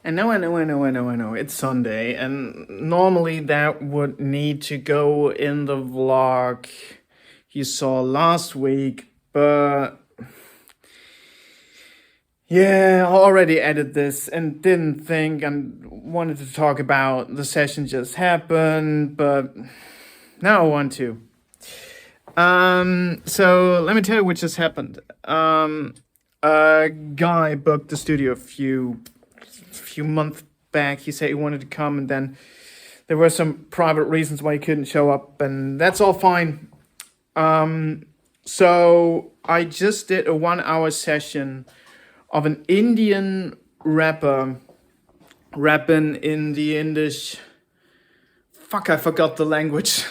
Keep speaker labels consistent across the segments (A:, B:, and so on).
A: And now I know. It's Sunday, and normally that would need to go in the vlog you saw last week, but yeah, I already edited this and didn't think and wanted to talk about the session just happened, but now I want to. So let me tell you what just happened. A guy booked the studio a few months back. He said he wanted to come, and then there were some private reasons why he couldn't show up, and that's all fine. So I just did a 1 hour session of an Indian rapper rapping in the Indish. Fuck, I forgot the language.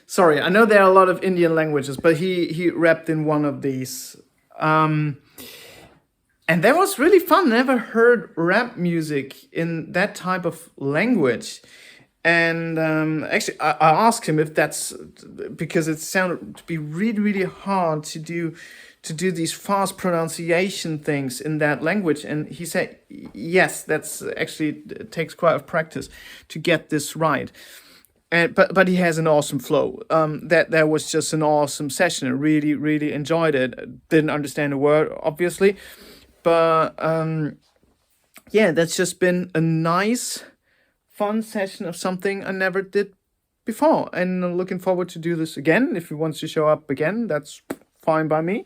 A: Sorry, I know there are a lot of Indian languages, but he rapped in one of these. And that was really fun. Never heard rap music in that type of language. And actually, I asked him if that's because it sounded to be really, really hard to do these fast pronunciation things in that language. And he said, yes, that's actually it takes quite a practice to get this right. And but he has an awesome flow. That was just an awesome session. I really, really enjoyed it. Didn't understand a word, obviously. But yeah, that's just been a nice, fun session of something I never did before. And I'm looking forward to do this again. If he wants to show up again, that's fine by me.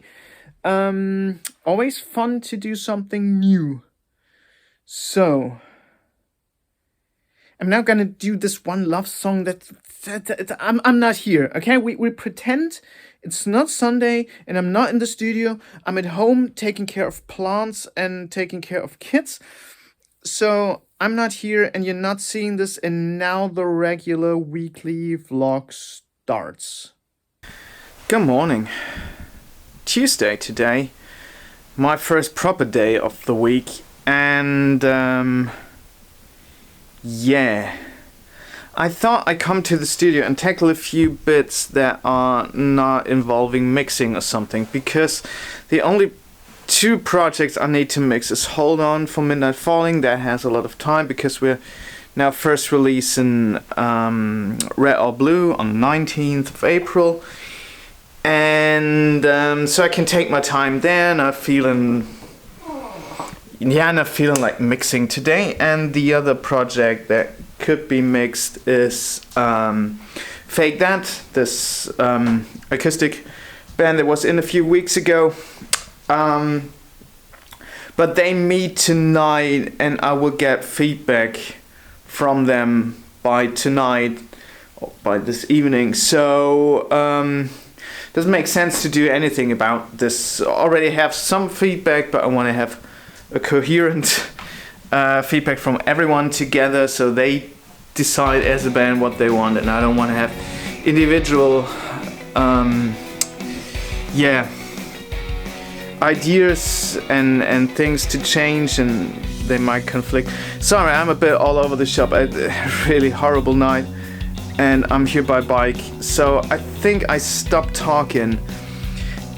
A: Always fun to do something new. So I'm now gonna do this one love song that I'm not here. Okay, we pretend it's not Sunday and I'm not in the studio. I'm at home taking care of plants and taking care of kids. So I'm not here and you're not seeing this, and now the regular weekly vlog starts. Good morning. Tuesday today. My first proper day of the week, and yeah. I thought I'd come to the studio and tackle a few bits that are not involving mixing or something, because the only two projects I need to mix is Hold On for Midnight Falling. That has a lot of time because we're now first releasing Red or Blue on the 19th of April. And so I can take my time there, and I'm feeling like mixing today. And the other project that could be mixed is Fake That, this acoustic band that was in a few weeks ago. But they meet tonight, and I will get feedback from them by tonight or by this evening. So doesn't make sense to do anything about this. I already have some feedback, but I want to have a coherent feedback from everyone together, so they decide as a band what they want, and I don't want to have individual ideas and things to change, and they might conflict. Sorry, I'm a bit all over the shop. I had a really horrible night, and I'm here by bike, so I think I stop talking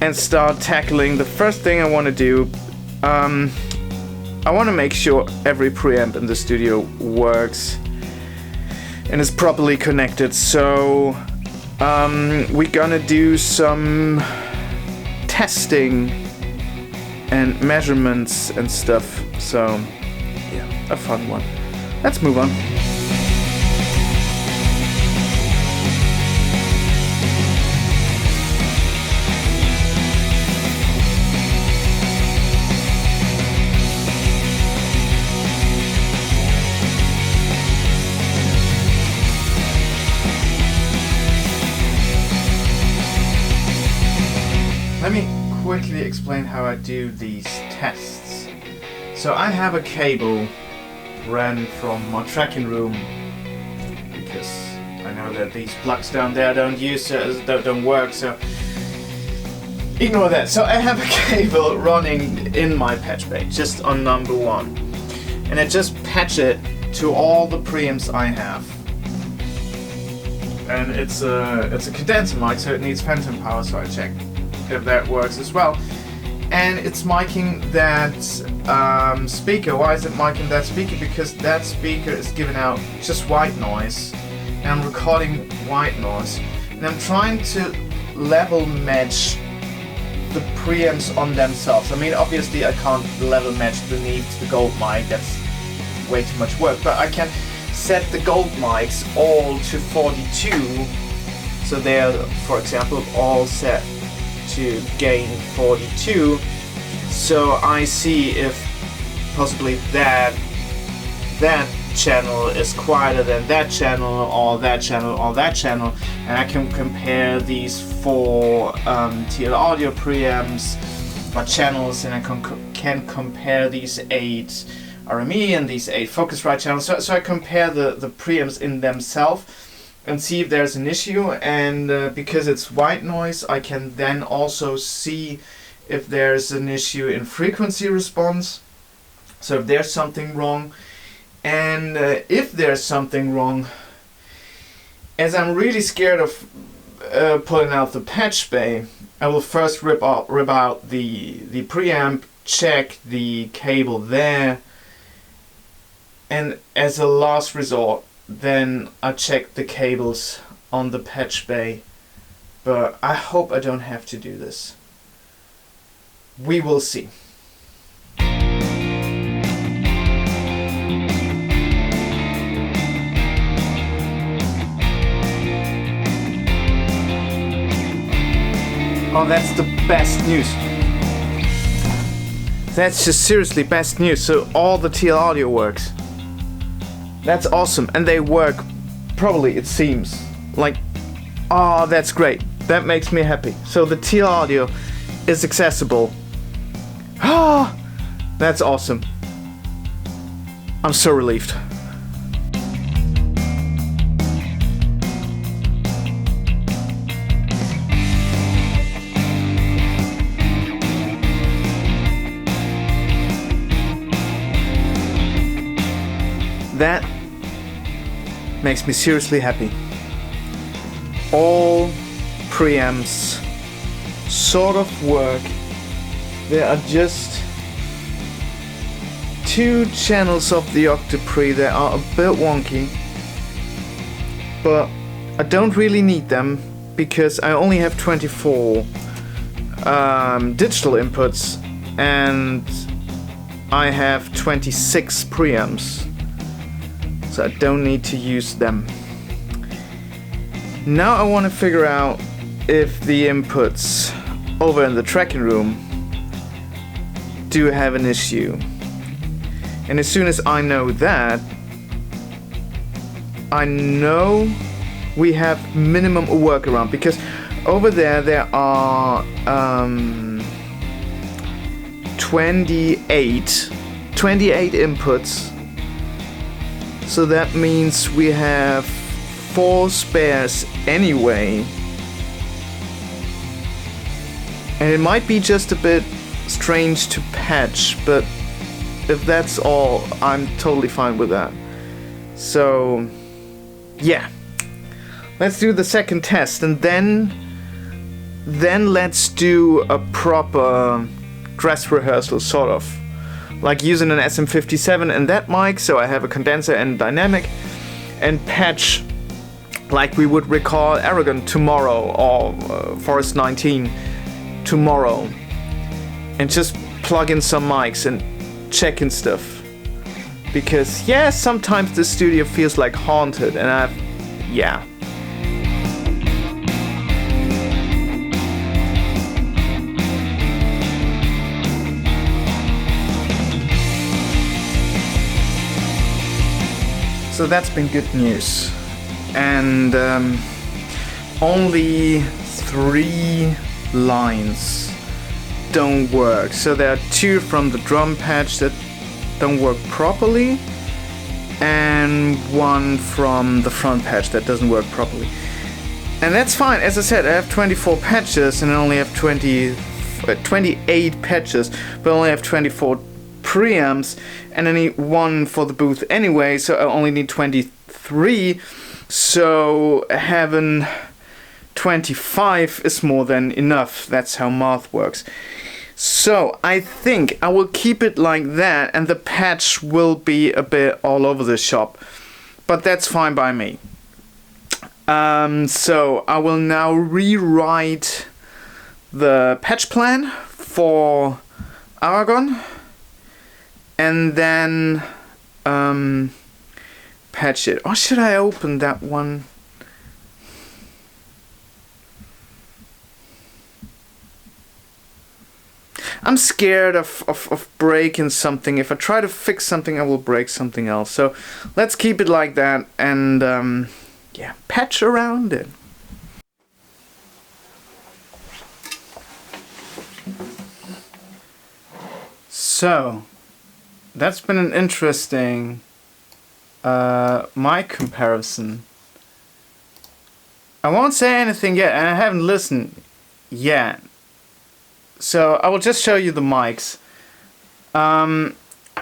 A: and start tackling the first thing I want to do. I want to make sure every preamp in the studio works and is properly connected. So we're gonna do some testing and measurements and stuff. So yeah, a fun one. Let's move on. Let me quickly explain how I do these tests. So I have a cable ran from my tracking room, because I know that these plugs down there don't work, so ignore that. So I have a cable running in my patch bay, just on number 1, and I just patch it to all the preamps I have. And it's a condenser mic, so it needs phantom power, so I check if that works as well. and it's miking that speaker. Why is it miking that speaker? Because that speaker is giving out just white noise, and I'm recording white noise, and I'm trying to level match the preamps on themselves. I mean, obviously I can't level match beneath the gold mic, that's way too much work, but I can set the gold mics all to 42, so they're, for example, all set to gain 42, so I see if possibly that channel is quieter than that channel, or that channel, or that channel, and I can compare these 4 TL audio preamps or channels, and I can compare these 8 RME and these 8 Focusrite channels. So I compare the preamps in themselves and see if there's an issue, and because it's white noise, I can then also see if there's an issue in frequency response, so if there's something wrong. And if there's something wrong, as I'm really scared of pulling out the patch bay, I will first rip out the preamp, check the cable there, and as a last resort, then I check the cables on the patch bay. But I hope I don't have to do this. We will see. Oh, that's the best news. That's just seriously best news. So all the TL audio works. That's awesome. And they work properly, it seems. Like, oh, that's great. That makes me happy. So the TL audio is accessible. Ah, that's awesome. I'm so relieved. That makes me seriously happy. All preamps sort of work. There are just 2 channels of the Octopre that are a bit wonky, but I don't really need them because I only have 24 digital inputs and I have 26 preamps. So I don't need to use them. Now I want to figure out if the inputs over in the tracking room do have an issue. And as soon as I know that, I know we have minimum a workaround, because over there are 28 inputs. So that means we have 4 spares anyway. And it might be just a bit strange to patch, but if that's all, I'm totally fine with that. So, yeah. Let's do the second test, and then let's do a proper dress rehearsal, sort of. Like using an SM57 and that mic, so I have a condenser and dynamic, and patch like we would record Aragon tomorrow, or Forest 19 tomorrow, and just plug in some mics and check in stuff. Because yeah, sometimes the studio feels like haunted, and yeah. So that's been good news, and only 3 lines don't work. So there are 2 from the drum patch that don't work properly, and 1 from the front patch that doesn't work properly. And that's fine. As I said, I have 24 patches and I only have 28 patches, but I only have 24 preamps, and I need 1 for the booth anyway, so I only need 23. So having 25 is more than enough. That's how math works. So I think I will keep it like that, and the patch will be a bit all over the shop, but that's fine by me. So I will now rewrite the patch plan for Aragon, and then patch it. Or should I open that one? I'm scared of breaking something. If I try to fix something, I will break something else. So let's keep it like that, and yeah, patch around it. So that's been an interesting mic comparison. I won't say anything yet, and I haven't listened yet. So I will just show you the mics.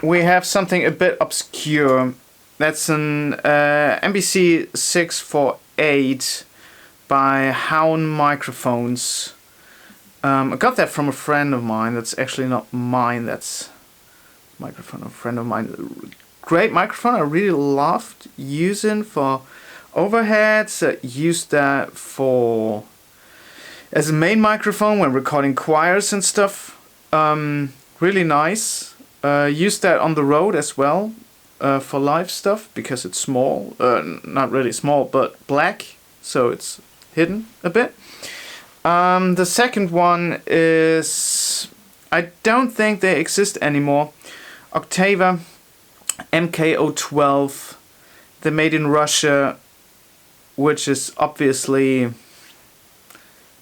A: We have something a bit obscure. That's an MBC 648 by Hown Microphones. I got that from a friend of mine. That's actually not mine. That's a microphone of a friend of mine. Great microphone. I really loved using for overheads. Used that for as a main microphone when recording choirs and stuff. Really nice. Used that on the road as well for live stuff because it's small. Not really small, but black, so it's hidden a bit. The second one is, I don't think they exist anymore. Octava MK012. They're made in Russia, which is obviously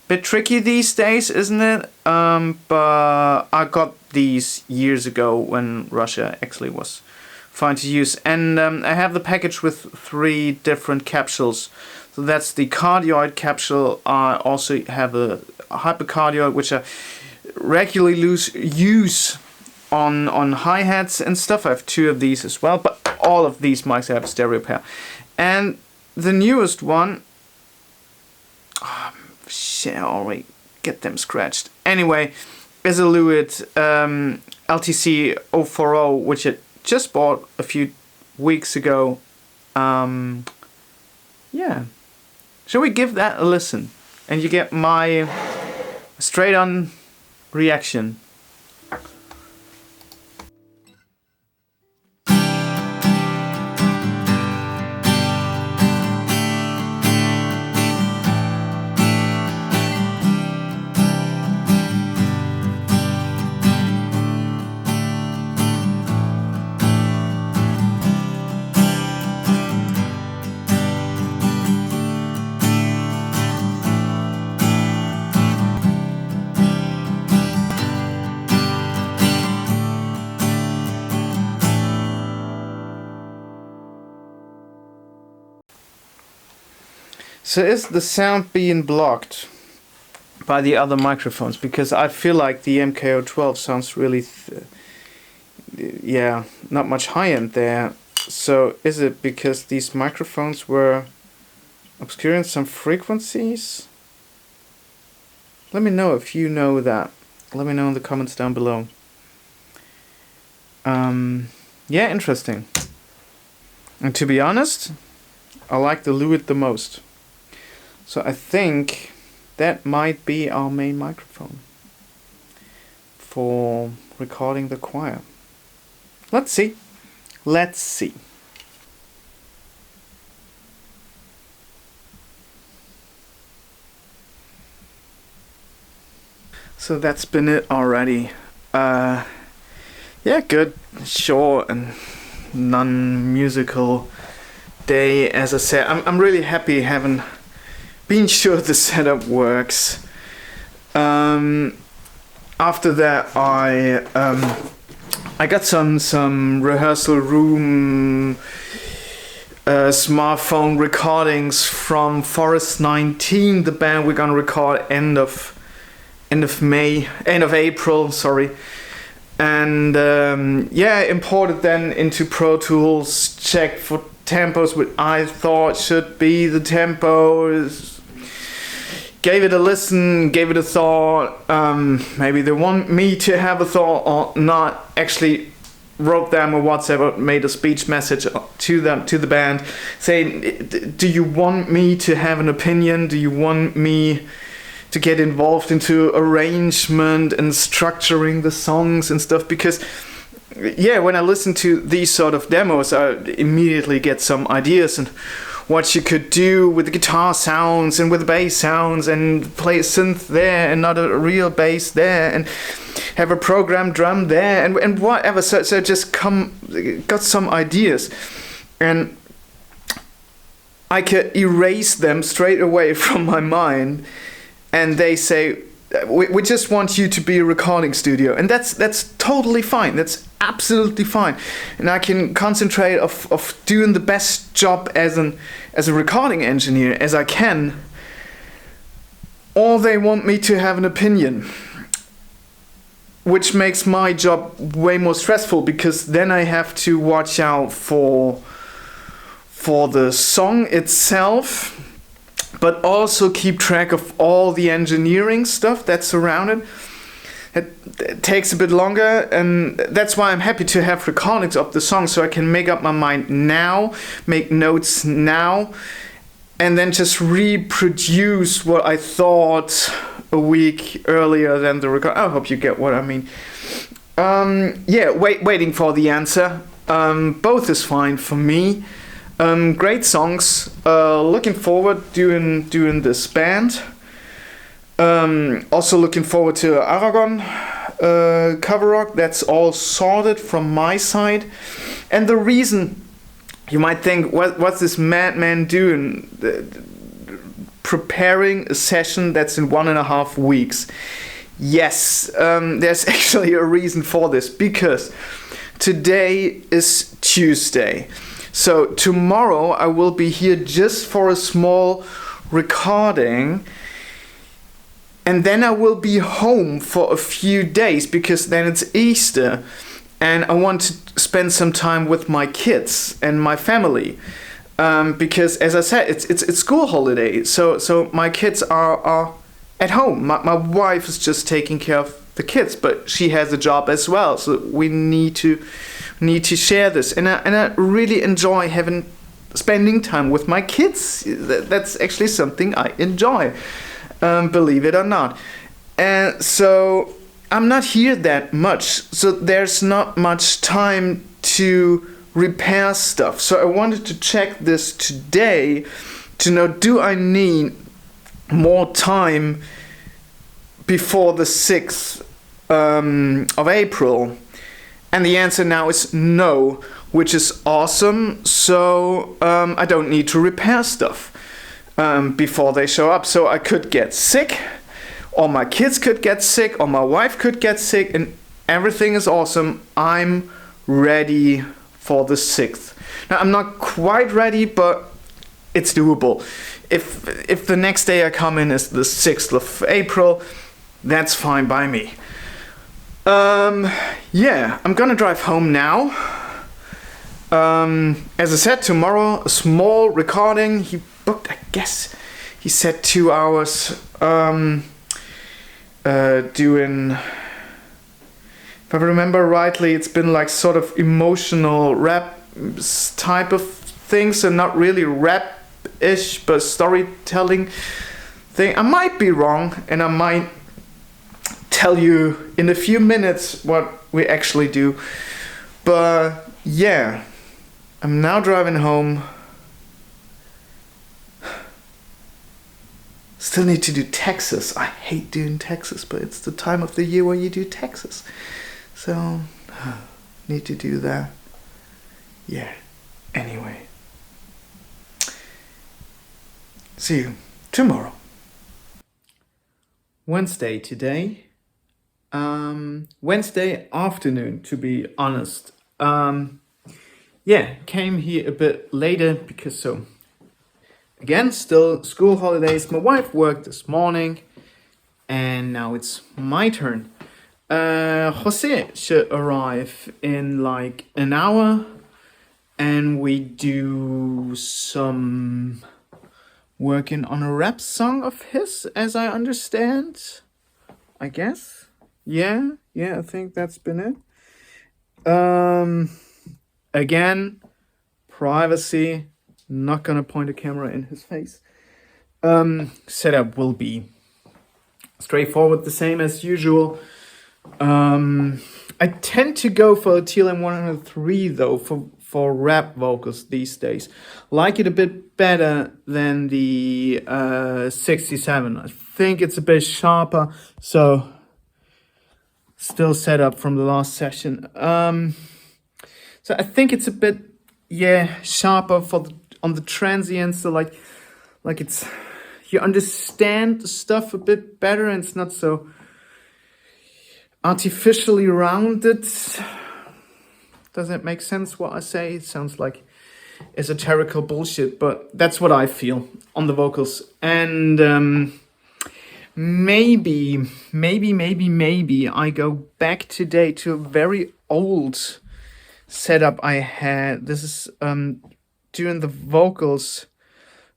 A: bit tricky these days, isn't it? But I got these years ago when Russia actually was fine to use. And I have the package with 3 different capsules. So that's the cardioid capsule. I also have a hypercardioid, which I regularly use on hi-hats and stuff. I have 2 of these as well, but all of these mics have a stereo pair. And the newest one, shit, I already get them scratched. Anyway, is a Lewitt LTC 040, which I just bought a few weeks ago. Yeah. Shall we give that a listen? And you get my straight on reaction. So is the sound being blocked by the other microphones? Because I feel like the MK012 sounds really, yeah, not much high end there. So is it because these microphones were obscuring some frequencies? Let me know if you know that. Let me know in the comments down below. Yeah, interesting. And to be honest, I like the Lewitt the most. So I think that might be our main microphone for recording the choir. Let's see. Let's see. So that's been it already. Yeah, good, short and non-musical day. As I said, I'm really happy having been sure the setup works. After that, I got some rehearsal room smartphone recordings from Forest 19, the band we're gonna record end of April, sorry. And yeah, imported then into Pro Tools, checked for tempos which I thought should be the tempos. gave it a listen, gave it a thought. Maybe they want me to have a thought or not. Actually, wrote them a WhatsApp or made a speech message to them, to the band, saying, "Do you want me to have an opinion? Do you want me to get involved into arrangement and structuring the songs and stuff?" Because yeah, when I listen to these sort of demos, I immediately get some ideas and what you could do with the guitar sounds and with the bass sounds, and play a synth there and not a real bass there, and have a programmed drum there, and whatever. So just got some ideas, and I could erase them straight away from my mind, and they say, we just want you to be a recording studio, and that's totally fine. That's absolutely fine, and I can concentrate of doing the best job as a recording engineer as I can. Or they want me to have an opinion, which makes my job way more stressful, because then I have to watch out for the song itself, but also keep track of all the engineering stuff that's around it. It takes a bit longer, and that's why I'm happy to have recordings of the song, so I can make up my mind now, make notes now, and then just reproduce what I thought a week earlier than the record. I hope you get what I mean. Yeah, waiting for the answer. Both is fine for me. Great songs. Looking forward doing this band. Also looking forward to Aragon cover rock. That's all sorted from my side. And the reason, you might think, what's this madman doing? Preparing a session that's in 1.5 weeks. Yes, there's actually a reason for this, because today is Tuesday. So tomorrow I will be here just for a small recording, and then I will be home for a few days, because then it's Easter, and I want to spend some time with my kids and my family. Because, as I said, it's school holiday, so my kids are at home. My wife is just taking care of the kids, but she has a job as well, so we need to share this. And I really enjoy spending time with my kids. That's actually something I enjoy, believe it or not. And so I'm not here that much, so there's not much time to repair stuff. So I wanted to check this today to know, do I need more time before the 6th of April? And the answer now is no, which is awesome. So I don't need to repair stuff before they show up. So I could get sick, or my kids could get sick, or my wife could get sick, and everything is awesome. I'm ready for the 6th. Now, I'm not quite ready, but it's doable. If the next day I come in is the 6th of April, that's fine by me. Yeah, I'm gonna drive home now. As I said, tomorrow, a small recording. He booked, I guess, he said 2 hours, doing, if I remember rightly, it's been like sort of emotional rap type of things, and not really rap-ish, but storytelling thing. I might be wrong, and I might tell you in a few minutes what we actually do. But yeah, I'm now driving home. Still need to do taxes. I hate doing taxes, but it's the time of the year where you do taxes. So, need to do that. Yeah, anyway. See you tomorrow. Wednesday today. Wednesday afternoon, to be honest. Yeah, came here a bit later because again, still school holidays. My wife worked this morning, and now it's my turn. Jose should arrive in like an hour, and we do some working on a rap song of his, as I understand. I guess. Yeah, I think that's been it. Again, privacy. Not gonna point a camera in his face. Setup will be straightforward, the same as usual. I tend to go for a TLM 103 though for rap vocals these days. Like it a bit better than the 67. I think it's a bit sharper. So still set up from the last session. So I think it's a bit sharper on the transients. So like it's, you understand the stuff a bit better and it's not so artificially rounded. Does that make sense what I say? It sounds like esoterical bullshit, but that's what I feel on the vocals. And maybe I go back today to a very old setup I had. This is doing the vocals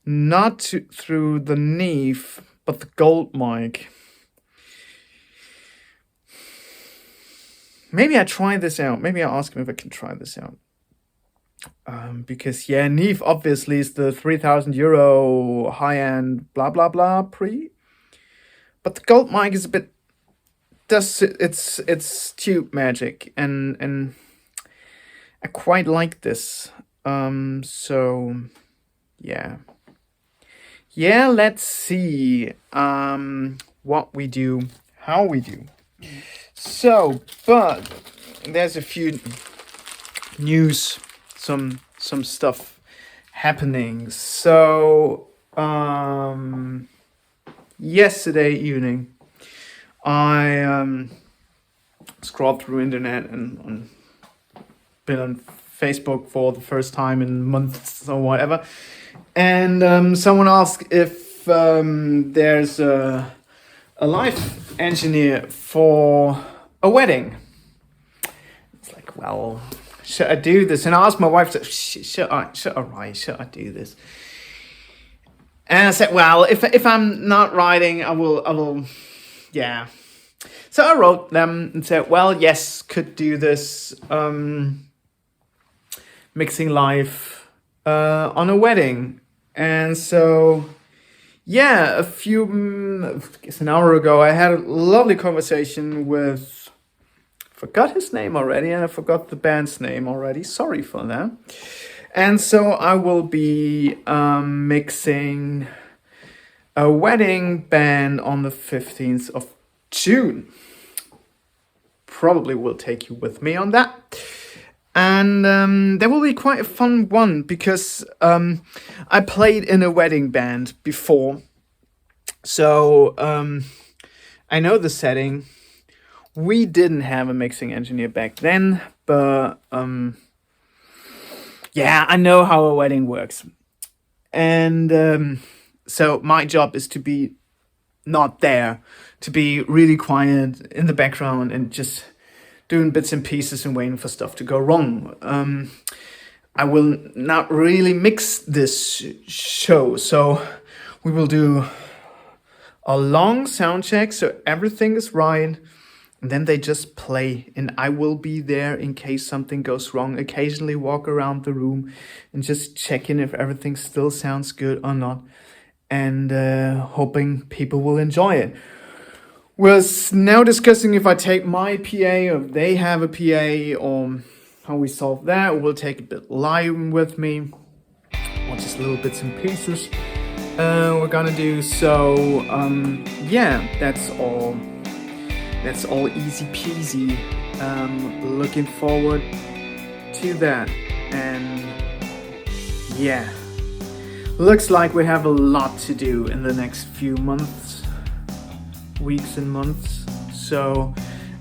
A: not through the Neve, but the Gold mic. Maybe I try this out. Maybe I ask him if I can try this out. Because Neve obviously is the €3,000 high-end blah blah blah pre. But the Gold mic is a bit, it's tube magic, and I quite like this. So let's see what we do, how we do. So, but there's a few news, some stuff happening. So, yesterday evening, I scrolled through internet and been on Facebook for the first time in months or whatever, and someone asked if there's a live engineer for a wedding. It's like, well, should I do this? And I asked my wife, should I do this? And I said, well, if I'm not writing, I will, yeah. So I wrote them and said, well, yes, could do this, mixing live on a wedding. And so, an hour ago, I had a lovely conversation with, forgot his name already, and I forgot the band's name already. Sorry for that. And so I will be mixing a wedding band on the 15th of June. Probably will take you with me on that. And that will be quite a fun one because I played in a wedding band before. So I know the setting. We didn't have a mixing engineer back then, but I know how a wedding works. And so my job is to be not there, to be really quiet in the background and just doing bits and pieces and waiting for stuff to go wrong. I will not really mix this show, so we will do a long sound check so everything is right, and then they just play, and I will be there in case something goes wrong, occasionally walk around the room and just check in if everything still sounds good or not, and hoping people will enjoy it. We're now discussing if I take my PA or if they have a PA or how we solve that. We'll take a bit live with me or just little bits and pieces we're gonna do. So that's all easy peasy. Looking forward to that. And looks like we have a lot to do in the next few weeks and months, so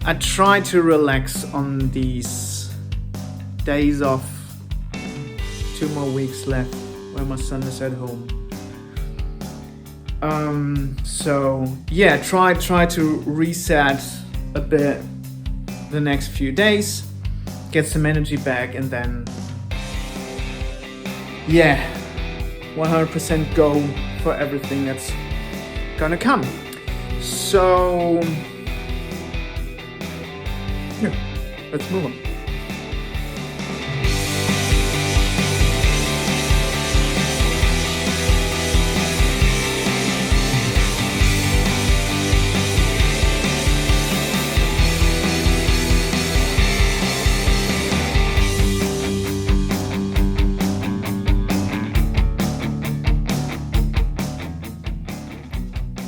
A: I try to relax on these days off. 2 more weeks left when my son is at home. Try to reset a bit the next few days, get some energy back, and then 100% go for everything that's gonna come. So yeah, let's move on.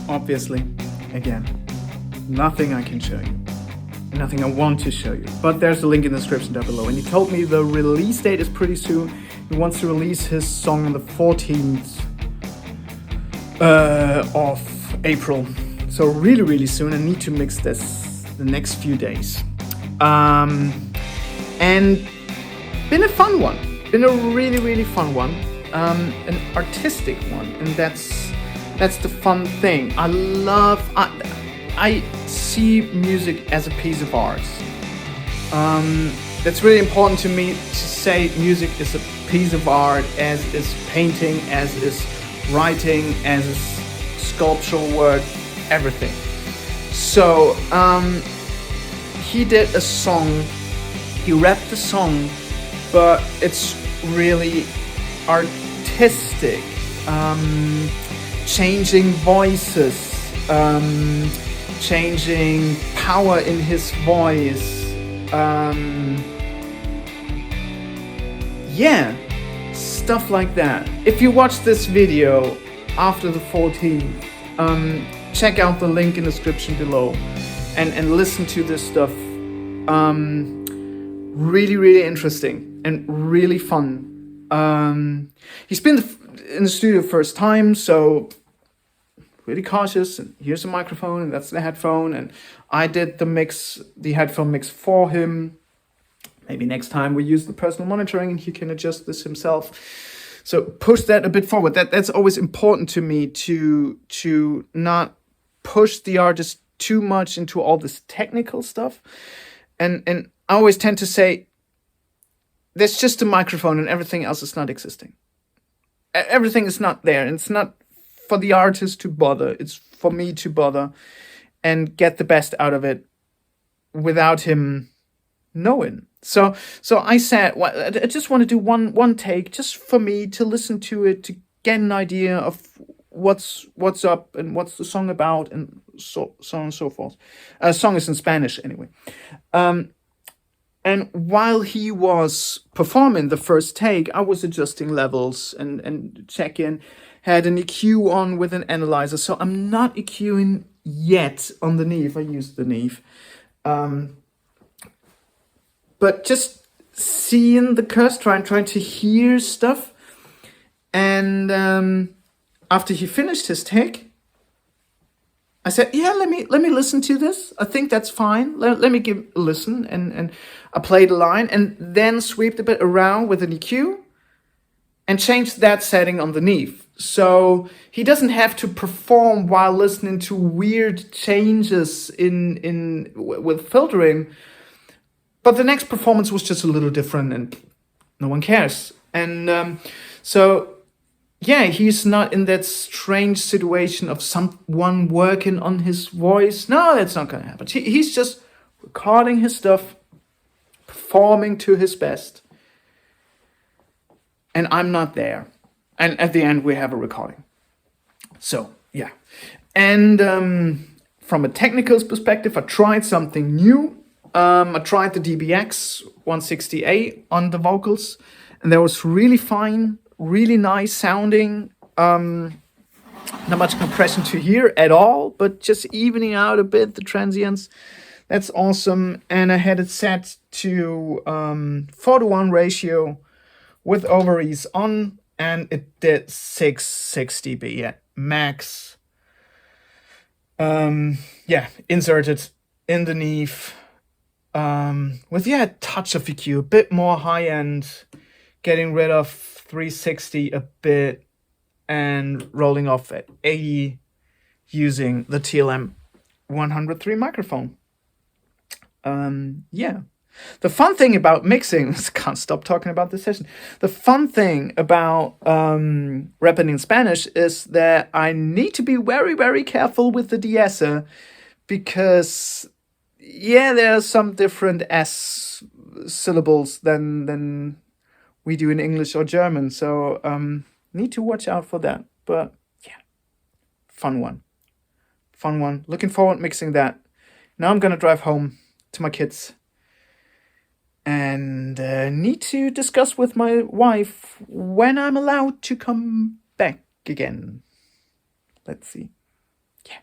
A: Obviously, again, nothing I can show you, nothing I want to show you, but there's a link in the description down below. And he told me the release date is pretty soon. He wants to release his song on the 14th of April. So really soon. I need to mix this the next few days. And been a fun one. Been a really fun one. An artistic one, and that's the fun thing. I see music as a piece of art. That's really important to me to say music is a piece of art, as is painting, as is writing, as is sculptural work, everything. So he did a song, he rapped the song, but it's really artistic. Changing voices, changing power in his voice. Yeah, stuff like that. If you watch this video after the 14th, check out the link in the description below and listen to this stuff. Really interesting and really fun. He's been in the studio first time, so really cautious. And here's a microphone, and that's the headphone, and I did the headphone mix for him. Maybe next time we use the personal monitoring and he can adjust this himself. So push that a bit forward. That's always important to me, to not push the artist too much into all this technical stuff. And I always tend to say, there's just a microphone and everything else is not existing. Everything is not there, and it's not for the artist to bother. It's for me to bother and get the best out of it without him knowing. So I said, well, I just want to do one take, just for me to listen to it, to get an idea of what's up and what's the song about, and so on and so forth. Song is in Spanish anyway. And while he was performing the first take, I was adjusting levels and checking. Had an EQ on with an analyzer. So I'm not EQing yet on the Neve. I used the Neve. But just seeing the curse, trying to hear stuff. And after he finished his take, I said, yeah, let me listen to this. I think that's fine. Let me give a listen. And I played a line and then swept a bit around with an EQ and changed that setting on the Neve. So he doesn't have to perform while listening to weird changes with filtering. But the next performance was just a little different, and no one cares. And so yeah, he's not in that strange situation of someone working on his voice. No, that's not gonna happen. He's just recording his stuff, performing to his best. And I'm not there. And at the end, we have a recording. So, yeah. And from a technical perspective, I tried something new. I tried the DBX 160A on the vocals. And that was really fine, really nice sounding. Not much compression to hear at all, but just evening out a bit the transients. That's awesome. And I had it set to 4:1 ratio with overease on, and it did 660 dB at max. Inserted in the Neve with a touch of EQ, a bit more high end, getting rid of 360 a bit and rolling off at 80 using the TLM 103 microphone. The fun thing about mixing, can't stop talking about this session. The fun thing about rapping in Spanish is that I need to be very, very careful with the de-esser because, yeah, there are some different S syllables than we do in English or German. So need to watch out for that. But yeah, fun one. Fun one. Looking forward mixing that. Now I'm gonna drive home to my kids and need to discuss with my wife when I'm allowed to come back again. Let's see. Yeah.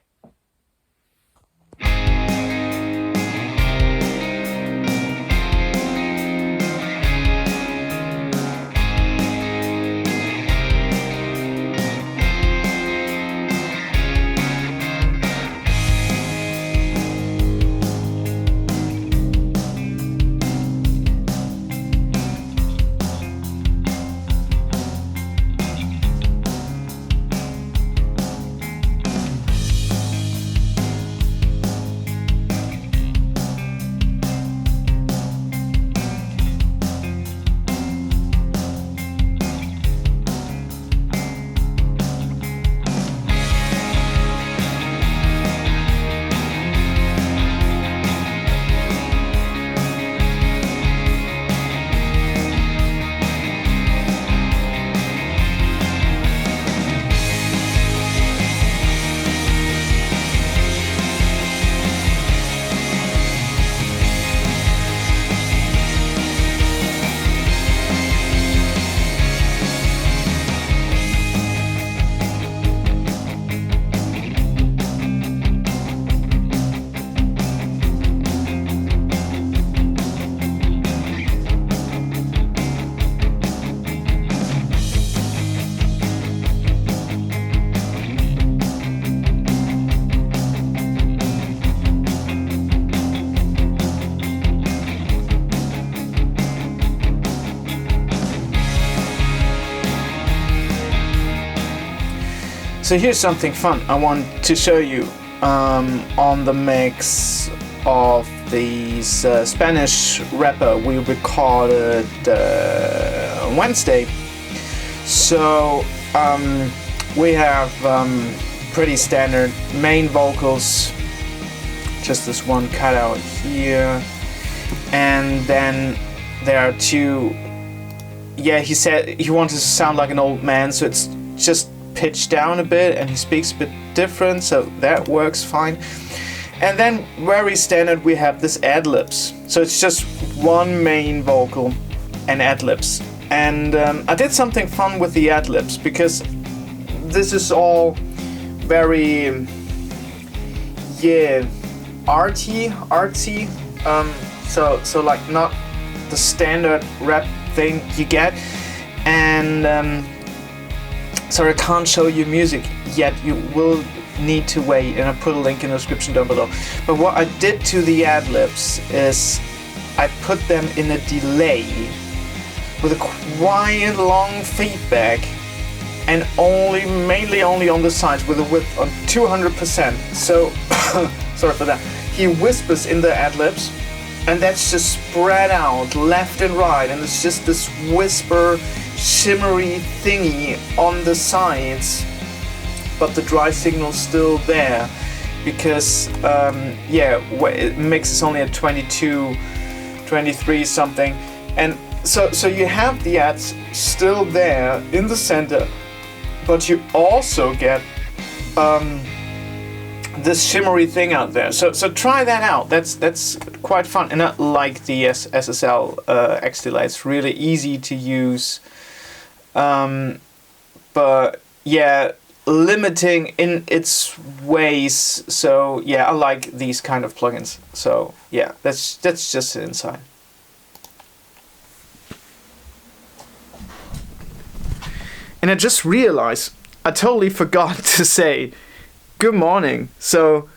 A: So here's something fun I want to show you on the mix of these Spanish rapper we recorded on Wednesday. So we have pretty standard main vocals, just this one cutout here, and then there are two. Yeah, he said he wanted to sound like an old man, so it's just pitched down a bit and he speaks a bit different, so that works fine. And then very standard we have this ad-libs, so it's just one main vocal and ad-libs. And I did something fun with the ad-libs because this is all very artsy, so like not the standard rap thing you get. And sorry, I can't show you music yet, you will need to wait, and I put a link in the description down below. But what I did to the ad-libs is I put them in a delay with a quite long feedback, and mainly only on the sides with a width on 200%. So sorry for that. He whispers in the ad-libs, and that's just spread out left and right, and it's just this whisper shimmery thingy on the sides, but the dry signal's still there because mix is only at 22, 23 something, and so you have the ads still there in the center, but you also get this shimmery thing out there. So try that out. That's quite fun, and I like the SSL X delay. It's really easy to use. But yeah, limiting in its ways. So yeah, I like these kind of plugins. So yeah, that's just an insight. And I just realized I totally forgot to say good morning. So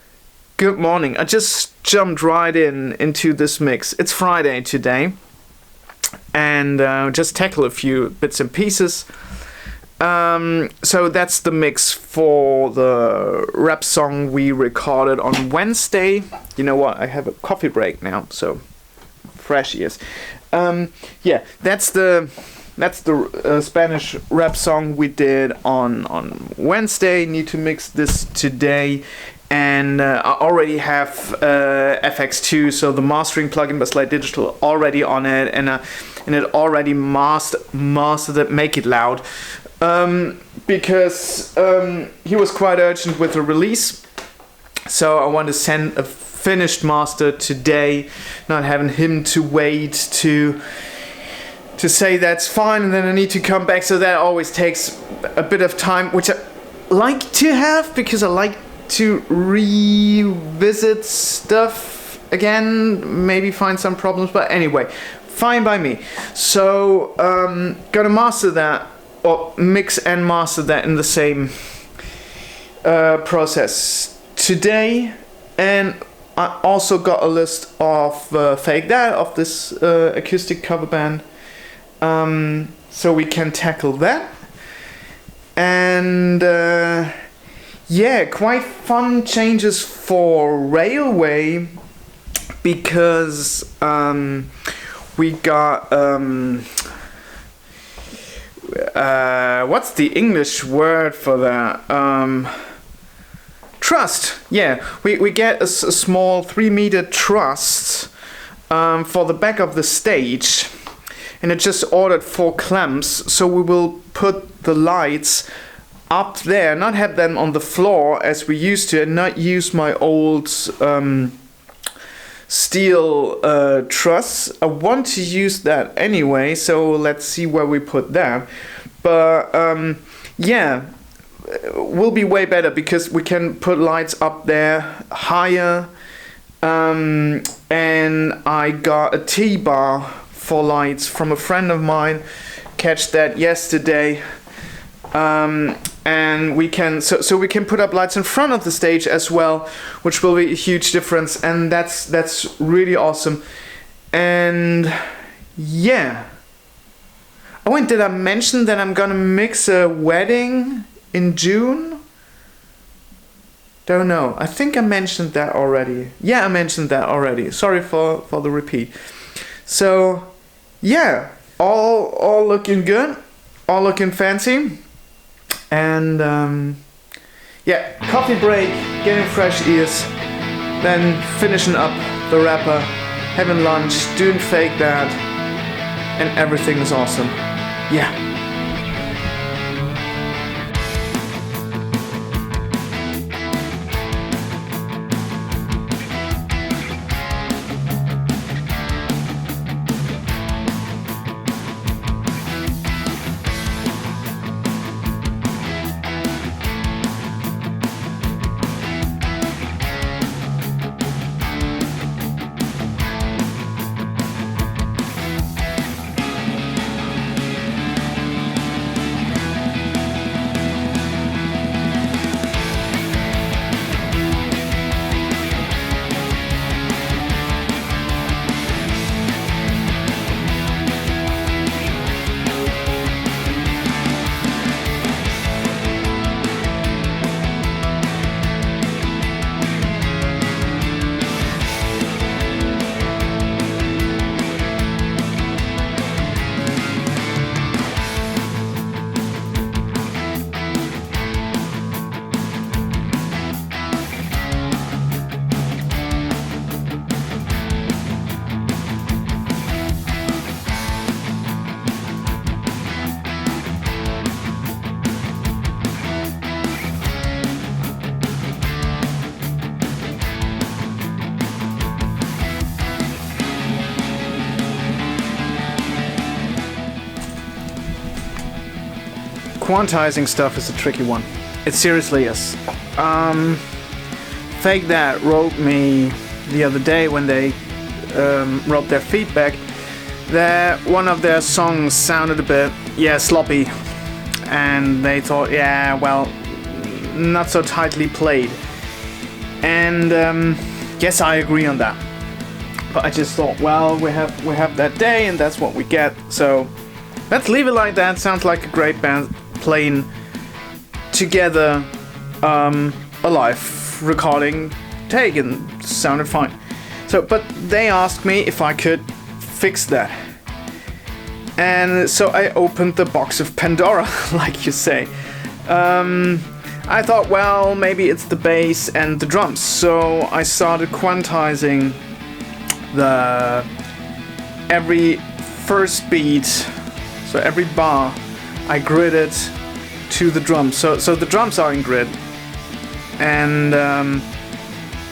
A: good morning. I just jumped right into this mix. It's Friday today. And just tackle a few bits and pieces. So that's the mix for the rap song we recorded on Wednesday. You know what? I have a coffee break now, so fresh ears. Yeah, that's the Spanish rap song we did on Wednesday. Need to mix this today. And I already have FX2, so the mastering plugin by Slide Digital already on it, and it already mastered it, make it loud, because he was quite urgent with the release. So I want to send a finished master today, not having him to wait to say that's fine, and then I need to come back. So that always takes a bit of time, which I like to have because I like to revisit stuff again, maybe find some problems, but anyway, fine by me. So gonna master that, or mix and master that in the same process today. And I also got a list of Fake That, of this acoustic cover band, so we can tackle that. And yeah, quite fun changes for Railway, because we got what's the English word for that? Truss. Yeah, we get a small 3-meter truss for the back of the stage, and it just ordered 4 clamps, so we will put the lights up there, not have them on the floor as we used to, and not use my old steel truss. I want to use that anyway, so let's see where we put that. But yeah, will be way better because we can put lights up there higher. And I got a T-bar for lights from a friend of mine, catch that yesterday. And we can so we can put up lights in front of the stage as well, which will be a huge difference, and that's really awesome. And yeah, oh, and did I mention that I'm gonna mix a wedding in June? Don't know. I think I mentioned that already. Yeah, I mentioned that already. Sorry for the repeat. So yeah, all looking good, all looking fancy. And yeah, coffee break, getting fresh ears, then finishing up the rapper, having lunch, doing Fake That, and everything is awesome. Yeah. Quantizing stuff is a tricky one. It seriously is. Fake That wrote me the other day when they wrote their feedback that one of their songs sounded a bit, sloppy. And they thought, well, not so tightly played. And yes, I agree on that. But I just thought, well, we have that day and that's what we get. So let's leave it like that. Sounds like a great band playing together, a live recording take, and sounded fine. So, but they asked me if I could fix that. And so I opened the box of Pandora, like you say. I thought, well, maybe it's the bass and the drums. So I started quantizing every first beat, so every bar, I gridded to the drums. So the drums are in grid, and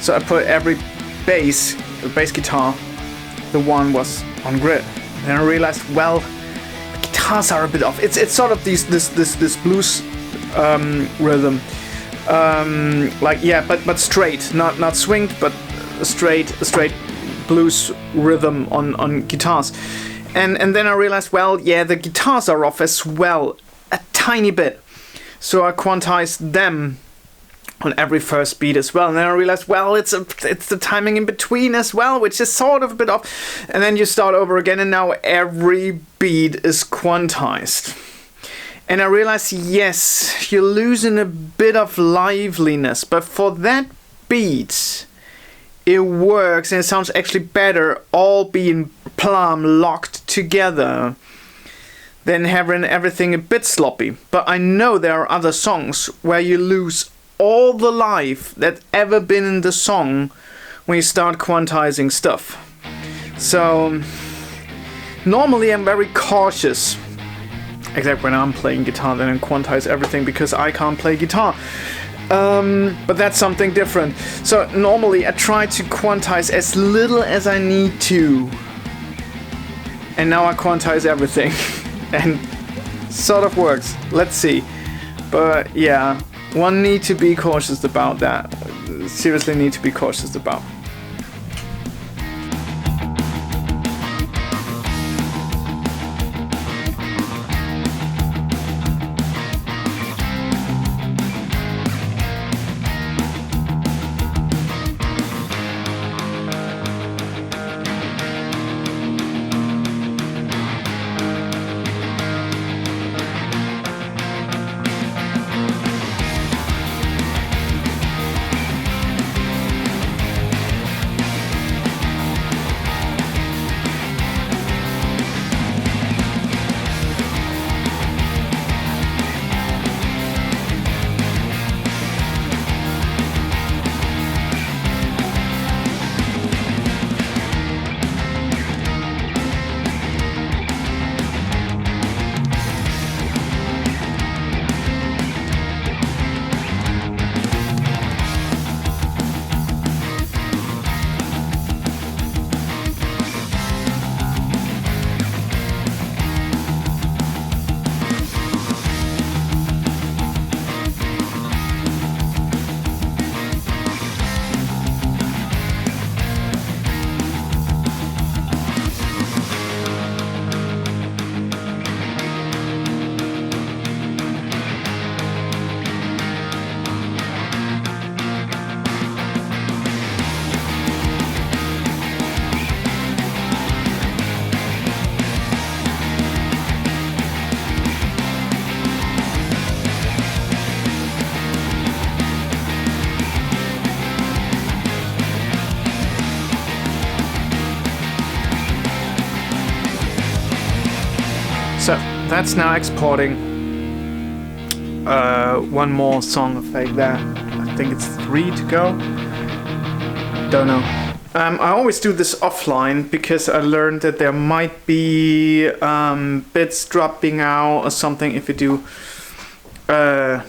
A: so I put every bass guitar, the one was on grid. And I realized, well, the guitars are a bit off. It's sort of this blues rhythm, but straight, not swinged, but a straight blues rhythm on guitars. And then I realized, well, yeah, the guitars are off as well, a tiny bit. So I quantized them on every first beat as well. And then I realized, well, it's the timing in between as well, which is sort of a bit off. And then you start over again, and now every beat is quantized. And I realized, yes, you're losing a bit of liveliness, but for that beat, it works, and it sounds actually better all being plumb locked together than having everything a bit sloppy. But I know there are other songs where you lose all the life that's ever been in the song when you start quantizing stuff. So normally I'm very cautious, except when I'm playing guitar, then I quantize everything because I can't play guitar. But that's something different. So normally I try to quantize as little as I need to. And now I quantize everything. And sort of works. Let's see. But yeah, one need to be cautious about that. Seriously need to be cautious about. So that's now exporting one more song effect there. I think it's 3 to go. Don't know. I always do this offline because I learned that there might be bits dropping out or something if you do an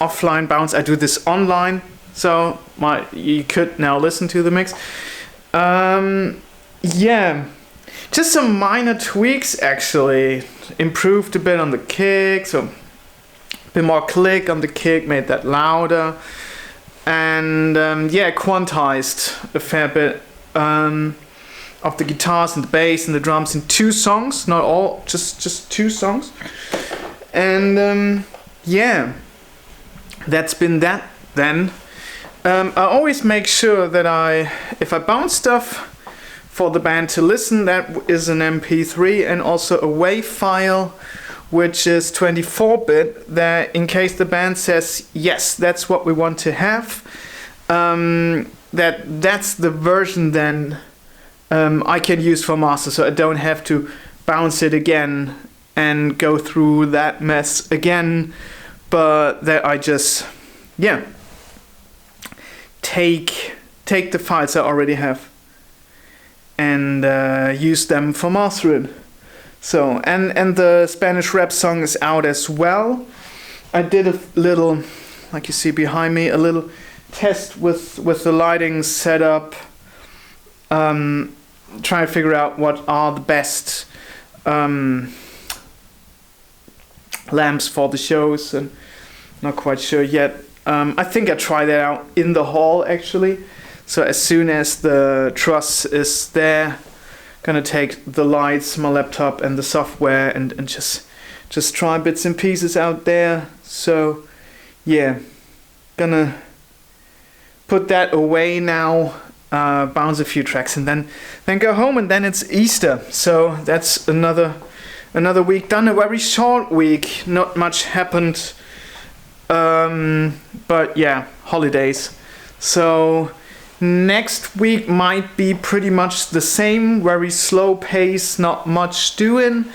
A: offline bounce. I do this online, so you could now listen to the mix. Yeah. Just some minor tweaks actually. Improved a bit on the kick, so a bit more click on the kick, made that louder. And quantized a fair bit of the guitars and the bass and the drums in 2 songs, not all, just 2 songs. And that's been that then. I always make sure that if I bounce stuff for the band to listen, that is an MP3 and also a WAV file, which is 24-bit, that in case the band says, yes, that's what we want to have, that's the version then I can use for master, so I don't have to bounce it again and go through that mess again, but that I just, yeah, take the files I already have and use them for mastering. So, and the Spanish rap song is out as well. I did a little, like you see behind me, a little test with the lighting setup, trying to figure out what are the best lamps for the shows, and not quite sure yet. I think I try that out in the hall actually. So as soon as the truss is there, gonna take the lights, my laptop and the software and just try bits and pieces out there. So yeah, gonna put that away now, bounce a few tracks and then go home, and then it's Easter. So that's another week done, a very short week, not much happened, but yeah, holidays. So next week might be pretty much the same, very slow pace, not much doing,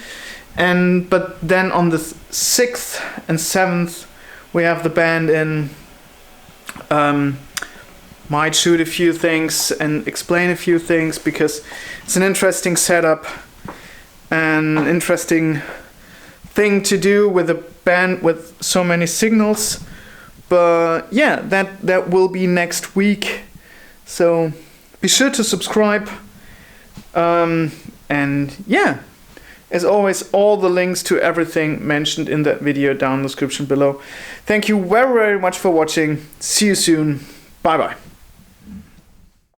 A: but then on the 6th and 7th we have the band in. Might shoot a few things and explain a few things, because it's an interesting setup, an interesting thing to do with a band with so many signals. But yeah, that will be next week. So be sure to subscribe. And yeah, as always, all the links to everything mentioned in that video down in the description below. Thank you very, very much for watching. See you soon. Bye bye.